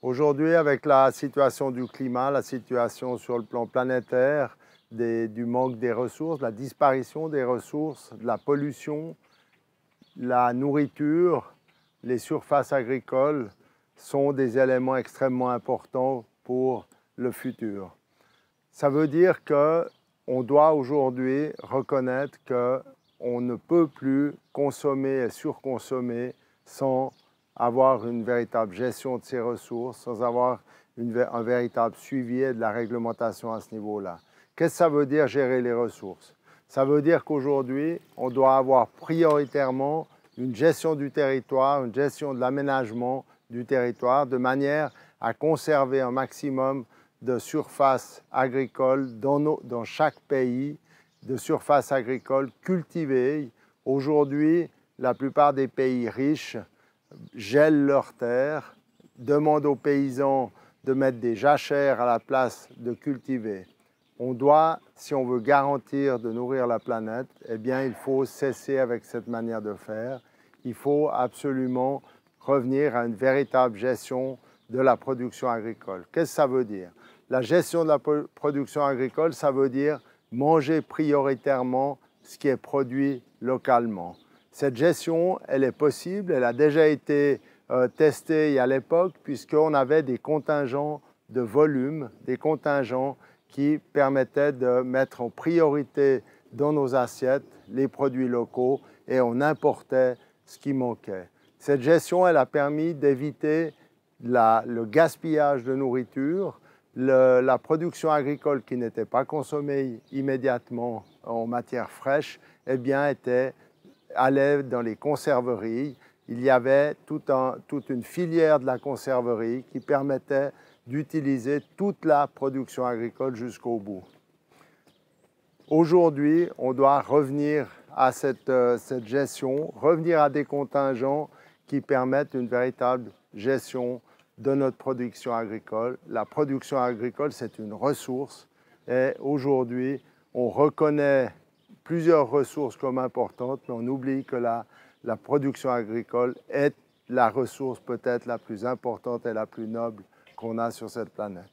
Aujourd'hui, avec la situation du climat, la situation sur le plan planétaire, du manque des ressources, la disparition des ressources, de la pollution, la nourriture, les surfaces agricoles sont des éléments extrêmement importants pour le futur. Ça veut dire qu'on doit aujourd'hui reconnaître qu'on ne peut plus consommer et surconsommer sans avoir une véritable gestion de ces ressources, sans avoir un véritable suivi et de la réglementation à ce niveau-là. Qu'est-ce que ça veut dire gérer les ressources? Ça veut dire qu'aujourd'hui, on doit avoir prioritairement une gestion du territoire, une gestion de l'aménagement du territoire, de manière à conserver un maximum de surfaces agricoles dans chaque pays, de surfaces agricoles cultivées. Aujourd'hui, la plupart des pays riches gèlent leurs terres, demandent aux paysans de mettre des jachères à la place de cultiver. On doit, si on veut garantir de nourrir la planète, eh bien, il faut cesser avec cette manière de faire. Il faut absolument revenir à une véritable gestion de la production agricole. Qu'est-ce que ça veut dire? La gestion de la production agricole, ça veut dire manger prioritairement ce qui est produit localement. Cette gestion, elle est possible, elle a déjà été testée à l'époque puisqu'on avait des contingents de volume, des contingents qui permettaient de mettre en priorité dans nos assiettes les produits locaux et on importait ce qui manquait. Cette gestion, elle a permis d'éviter le gaspillage de nourriture, la production agricole qui n'était pas consommée immédiatement en matière fraîche, eh bien, allait dans les conserveries. Il y avait toute une filière de la conserverie qui permettait d'utiliser toute la production agricole jusqu'au bout. Aujourd'hui, on doit revenir à cette gestion, revenir à des contingents qui permettent une véritable gestion de notre production agricole. La production agricole, c'est une ressource et aujourd'hui, on reconnaît plusieurs ressources comme importantes, mais on oublie que la production agricole est la ressource peut-être la plus importante et la plus noble qu'on a sur cette planète.